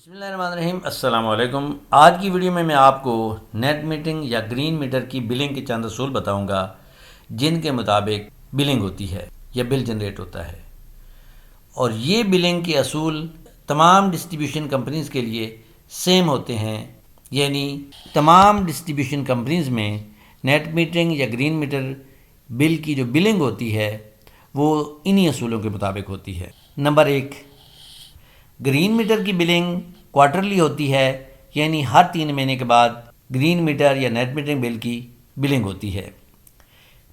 بسم اللہ الرحمن الرحیم، السلام علیکم۔ آج کی ویڈیو میں آپ کو نیٹ میٹرنگ یا گرین میٹر کی بلنگ کے چند اصول بتاؤں گا جن کے مطابق بلنگ ہوتی ہے یا بل جنریٹ ہوتا ہے، اور یہ بلنگ کے اصول تمام ڈسٹریبیوشن کمپنیز کے لیے سیم ہوتے ہیں، یعنی تمام ڈسٹریبیوشن کمپنیز میں نیٹ میٹرنگ یا گرین میٹر بل کی جو بلنگ ہوتی ہے وہ انہی اصولوں کے مطابق ہوتی ہے۔ نمبر 1، گرین میٹر کی بلنگ کوارٹرلی ہوتی ہے، یعنی ہر 3 مہینے کے بعد گرین میٹر یا نیٹ میٹرنگ بل کی بلنگ ہوتی ہے۔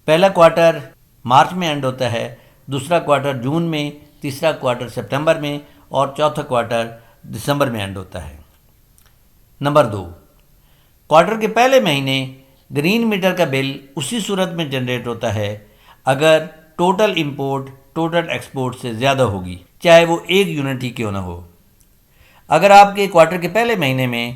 پہلا کوارٹر مارچ میں اینڈ ہوتا ہے، دوسرا کوارٹر جون میں، تیسرا کوارٹر سپٹمبر میں اور چوتھا کوارٹر دسمبر میں اینڈ ہوتا ہے۔ نمبر 2، کوارٹر کے پہلے مہینے گرین میٹر کا بل اسی صورت میں جنریٹ ہوتا ہے اگر ٹوٹل امپورٹ ٹوٹل ایکسپورٹ سے زیادہ ہوگی، چاہے وہ 1 یونٹ ہی کیوں نہ ہو۔ اگر آپ کے کوارٹر کے پہلے مہینے میں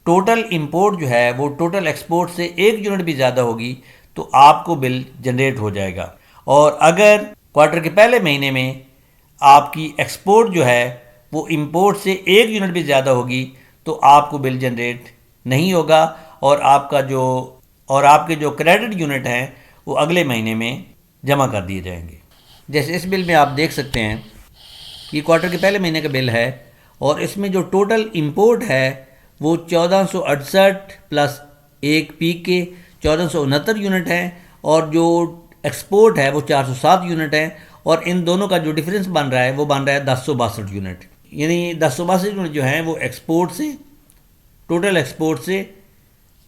ٹوٹل امپورٹ جو ہے وہ ٹوٹل ایکسپورٹ سے 1 یونٹ بھی زیادہ ہوگی تو آپ کو بل جنریٹ ہو جائے گا، اور اگر کوارٹر کے پہلے مہینے میں آپ کی ایکسپورٹ جو ہے وہ امپورٹ سے 1 یونٹ بھی زیادہ ہوگی تو آپ کو بل جنریٹ نہیں ہوگا، اور آپ کے جو کریڈٹ یونٹ ہیں وہ اگلے مہینے میں جمع کر دیے جائیں گے۔ جیسے اس بل میں آپ دیکھ سکتے ہیں کہ یہ کوارٹر کے پہلے مہینے کا بل ہے، اور اس میں جو ٹوٹل امپورٹ ہے وہ 1468 پلس 1 پیک کے 1469 یونٹ ہیں، اور جو ایکسپورٹ ہے وہ 407 یونٹ ہیں، اور ان دونوں کا جو ڈفرینس بن رہا ہے وہ بن رہا ہے 1062 یونٹ، یعنی 1062 یونٹ جو ہیں وہ ایکسپورٹ سے ٹوٹل ایکسپورٹ سے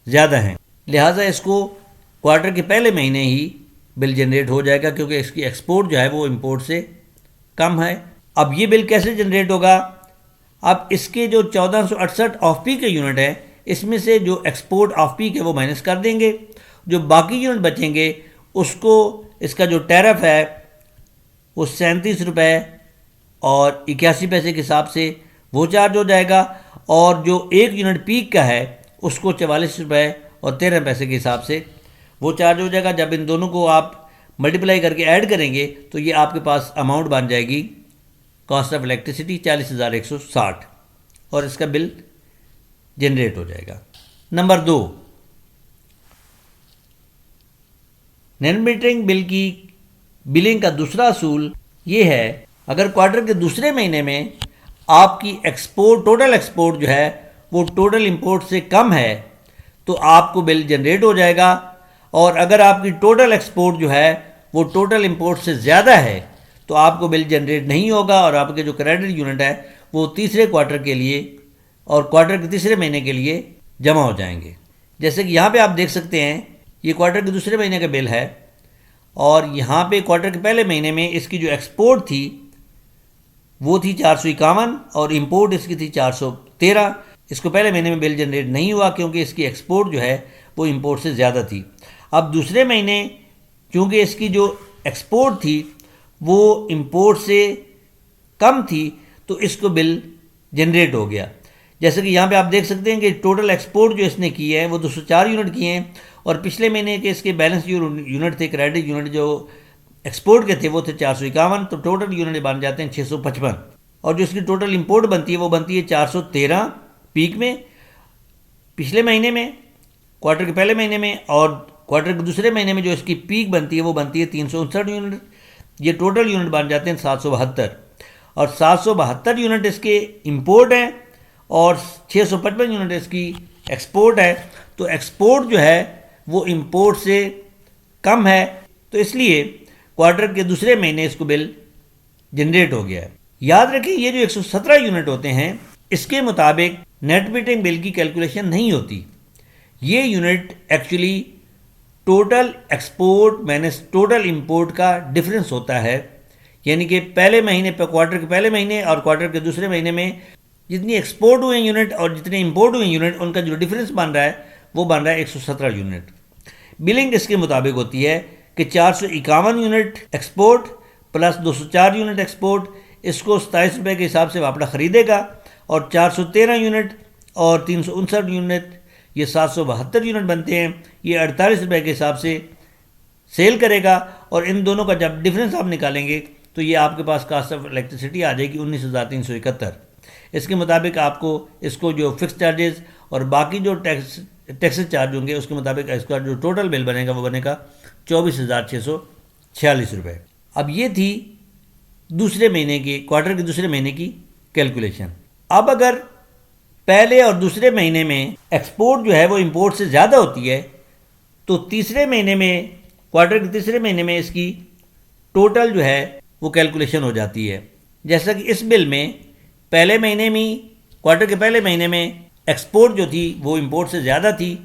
زیادہ ہیں، لہٰذا اس کو کوارٹر کے پہلے مہینے ہی بل جنریٹ ہو جائے گا کیونکہ اس کی ایکسپورٹ جو ہے وہ امپورٹ سے کم ہے۔ اب یہ بل کیسے جنریٹ ہوگا؟ اب اس کے جو 1468 آف پیک کے یونٹ ہیں اس میں سے جو ایکسپورٹ آف پیک ہے وہ مائنس کر دیں گے، جو باقی یونٹ بچیں گے اس کو اس کا جو ٹیرف ہے وہ 37 روپے اور 81 پیسے کے حساب سے وہ چارج ہو جائے گا، اور جو 1 یونٹ پیک کا ہے اس کو 44 روپے اور 13 پیسے کے حساب سے وہ چارج ہو جائے گا۔ جب ان دونوں کو آپ ملٹیپلائی کر کے ایڈ کریں گے تو یہ آپ کے پاس اماؤنٹ بن جائے گی کاسٹ آف الیکٹریسٹی 40,160، اور اس کا بل جنریٹ ہو جائے گا۔ نمبر 2، نیٹ میٹرنگ بل کی بلنگ کا دوسرا اصول یہ ہے، اگر کوارٹر کے دوسرے مہینے میں آپ کی ایکسپورٹ ٹوٹل ایکسپورٹ جو ہے وہ ٹوٹل امپورٹ سے کم ہے تو آپ کو بل جنریٹ ہو جائے گا، اور اگر آپ کی ٹوٹل ایکسپورٹ جو ہے وہ ٹوٹل امپورٹ سے زیادہ ہے تو آپ کو بل جنریٹ نہیں ہوگا، اور آپ کے جو کریڈٹ یونٹ ہے وہ تیسرے کوارٹر کے لیے اور کوارٹر کے تیسرے مہینے کے لیے جمع ہو جائیں گے۔ جیسے کہ یہاں پہ آپ دیکھ سکتے ہیں یہ کوارٹر کے دوسرے مہینے کا بل ہے، اور یہاں پہ کوارٹر کے پہلے مہینے میں اس کی جو ایکسپورٹ تھی وہ تھی 451 اور امپورٹ اس کی تھی 413۔ اس کو پہلے مہینے میں بل جنریٹ نہیں ہوا کیونکہ اس کی ایکسپورٹ جو ہے وہ امپورٹ سے زیادہ تھی۔ اب دوسرے مہینے چونکہ اس کی جو ایکسپورٹ تھی وہ امپورٹ سے کم تھی تو اس کو بل جنریٹ ہو گیا۔ جیسے کہ یہاں پہ آپ دیکھ سکتے ہیں کہ ٹوٹل ایکسپورٹ جو اس نے کی ہے وہ 204 یونٹ کیے ہیں، اور پچھلے مہینے کے اس کے بیلنس جو یونٹ تھے کریڈٹ یونٹ جو ایکسپورٹ کے تھے وہ تھے 451، تو ٹوٹل یونٹ بن جاتے ہیں 655، اور جو اس کی ٹوٹل امپورٹ بنتی ہے وہ بنتی ہے 413 پیک میں پچھلے مہینے میں کوارٹر کے پہلے مہینے میں، اور کوارٹر کے دوسرے مہینے میں جو اس کی پیک بنتی ہے وہ بنتی ہے 359 یونٹ۔ یہ ٹوٹل یونٹ بن جاتے ہیں 772، اور 772 یونٹ اس کے امپورٹ ہیں اور 655 یونٹ اس کی ایکسپورٹ ہے، تو ایکسپورٹ جو ہے وہ امپورٹ سے کم ہے، تو اس لیے کوارٹر کے دوسرے مہینے اس کو بل جنریٹ ہو گیا ہے۔ یاد رکھیں یہ جو 117 یونٹ ہوتے ہیں اس کے مطابق نیٹ میٹرنگ بل کی کیلکولیشن نہیں ہوتی، یہ unit actually total export minus total import کا ڈفرینس ہوتا ہے، یعنی کہ پہلے مہینے پہ کوارٹر کے پہلے مہینے اور کوارٹر کے دوسرے مہینے میں جتنی ایکسپورٹ ہوئے یونٹ اور جتنے امپورٹ ہوئے یونٹ ان کا جو ڈفرینس بن رہا ہے وہ بن رہا ہے 117 یونٹ۔ بلنگ اس کے مطابق ہوتی ہے کہ 451 unit export plus 204 unit export, اس کو 27 روپے کے حساب سے واپڑا خریدے گا، اور 413 یونٹ اور 359 یونٹ یہ 772 یونٹ بنتے ہیں، یہ 48 روپے کے حساب سے سیل کرے گا، اور ان دونوں کا جب ڈفرینس آپ نکالیں گے تو یہ آپ کے پاس کاسٹ آف الیکٹریسٹی آ جائے گی 19,371۔ اس کے مطابق آپ کو اس کو جو فکس چارجز اور باقی جو ٹیکسز چارج ہوں گے اس کے مطابق اس کا جو ٹوٹل بل بنے گا وہ بنے گا 24,646 روپے۔ اب یہ تھی دوسرے مہینے کی کوارٹر کے دوسرے مہینے کی کیلکولیشن۔ اب اگر پہلے اور دوسرے مہینے میں ایکسپورٹ جو ہے وہ امپورٹ سے زیادہ ہوتی ہے تو تیسرے مہینے میں کوارٹر کے تیسرے مہینے میں اس کی ٹوٹل جو ہے وہ کیلکولیشن ہو جاتی ہے۔ جیسا کہ اس بل میں پہلے مہینے میں کوارٹر کے پہلے مہینے میں ایکسپورٹ جو تھی وہ امپورٹ سے زیادہ تھی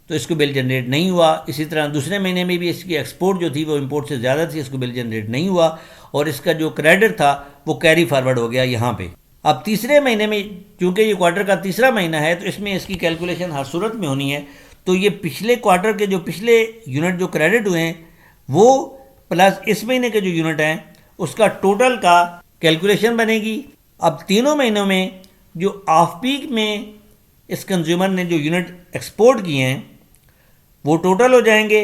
تو اس کو بل جنریٹ نہیں ہوا۔ اسی طرح دوسرے مہینے میں بھی اس کی ایکسپورٹ جو تھی وہ امپورٹ سے زیادہ تھی، اس کو بل جنریٹ نہیں ہوا، اور اس کا جو کریڈٹ تھا وہ کیری فارورڈ ہو گیا یہاں پہ۔ اب تیسرے مہینے میں چونکہ یہ کوارٹر کا تیسرا مہینہ ہے تو اس میں اس کی کیلکولیشن ہر صورت میں ہونی ہے، تو یہ پچھلے کوارٹر کے جو پچھلے یونٹ جو کریڈٹ ہوئے ہیں وہ پلس اس مہینے کے جو یونٹ ہیں اس کا ٹوٹل کا کیلکولیشن بنے گی۔ اب تینوں مہینوں میں جو آف پیک میں اس کنزیومر نے جو یونٹ ایکسپورٹ کیے ہیں وہ ٹوٹل ہو جائیں گے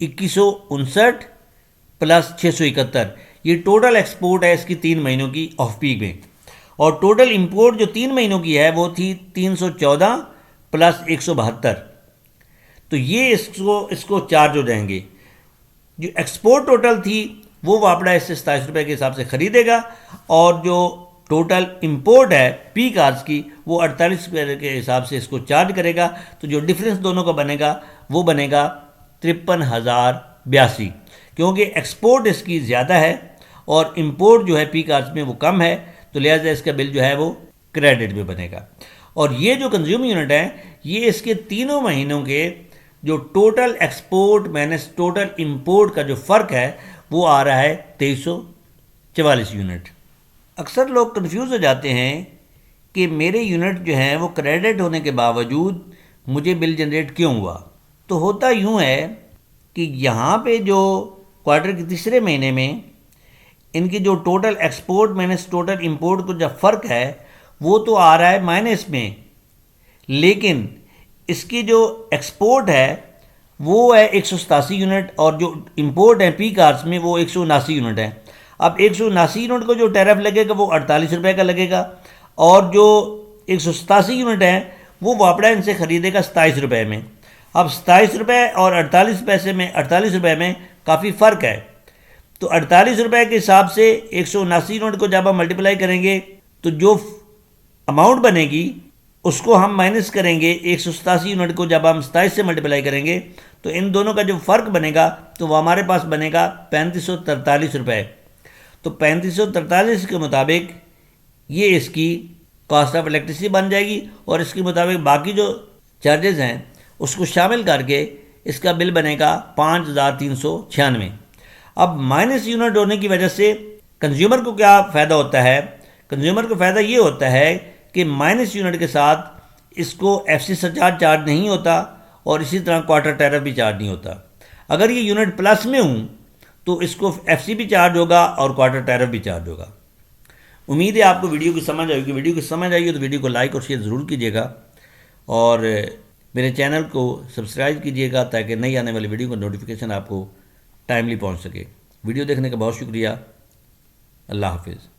2159 پلس 671، یہ ٹوٹل ایکسپورٹ ہے اس کی 3 مہینوں کی آف پیک میں، اور ٹوٹل امپورٹ جو 3 مہینوں کی ہے وہ تھی 314 پلس 172، تو یہ اس کو چارج ہو جائیں گے۔ جو ایکسپورٹ ٹوٹل تھی وہ واپڈا اس سے 27 روپے کے حساب سے خریدے گا، اور جو ٹوٹل امپورٹ ہے پی کارز کی وہ 48 روپے کے حساب سے اس کو چارج کرے گا، تو جو ڈفرینس دونوں کا بنے گا وہ بنے گا 53,082، کیونکہ ایکسپورٹ اس کی زیادہ ہے اور امپورٹ جو ہے پی کارز میں وہ کم ہے، تو لہٰذا اس کا بل جو ہے وہ کریڈٹ میں بنے گا۔ اور یہ جو کنزیوم یونٹ ہیں یہ اس کے تینوں مہینوں کے جو total export minus total import کا جو فرق ہے وہ آ رہا ہے 2344 یونٹ۔ اکثر لوگ کنفیوز ہو جاتے ہیں کہ میرے یونٹ جو ہیں وہ کریڈٹ ہونے کے باوجود مجھے بل جنریٹ کیوں ہوا۔ تو ہوتا یوں ہے کہ یہاں پہ جو کوارٹر کے تیسرے مہینے میں ان کی جو total export minus total import کا جو فرق ہے وہ تو آ رہا ہے مائنس میں، لیکن اس کی جو ایکسپورٹ ہے وہ ہے 187 یونٹ، اور جو امپورٹ ہے پی کارز میں وہ 179 یونٹ ہے۔ اب 179 یونٹ کو جو ٹیرف لگے گا وہ 48 روپے کا لگے گا، اور جو 187 یونٹ ہیں وہ واپڈا ان سے خریدے گا 27 روپے میں۔ اب 27 روپے اور 48 روپے میں کافی فرق ہے، تو 48 روپے کے حساب سے 179 یونٹ کو جب ہم ملٹیپلائی کریں گے تو جو اماؤنٹ بنے گی اس کو ہم مائنس کریں گے 187 یونٹ کو جب ہم 27 سے ملٹیپلائی کریں گے تو ان دونوں کا جو فرق بنے گا تو وہ ہمارے پاس بنے گا 3543 روپے۔ تو 3543 کے مطابق یہ اس کی کاسٹ آف الیکٹریسٹی بن جائے گی، اور اس کے مطابق باقی جو چارجز ہیں اس کو شامل کر کے اس کا بل بنے گا 5396۔ اب مائنس یونٹ ہونے کی وجہ سے کنزیومر کو کیا فائدہ ہوتا ہے؟ کنزیومر کو فائدہ یہ ہوتا ہے کہ مائنس یونٹ کے ساتھ اس کو ایف سی چارج نہیں ہوتا، اور اسی طرح کوارٹر ٹیرف بھی چارج نہیں ہوتا۔ اگر یہ یونٹ پلس میں ہوں تو اس کو ایف سی بھی چارج ہوگا اور کوارٹر ٹیرف بھی چارج ہوگا۔ امید ہے آپ کو ویڈیو کی سمجھ آئے گی۔ ویڈیو کی سمجھ آئی ہو تو ویڈیو کو لائک اور شیئر ضرور کیجیے گا، اور میرے چینل کو سبسکرائب کیجیے گا تاکہ نئی آنے والی ویڈیو کا نوٹیفیکیشن آپ کو ٹائملی پہنچ سکے۔ ویڈیو دیکھنے کا بہت شکریہ۔ اللہ حافظ۔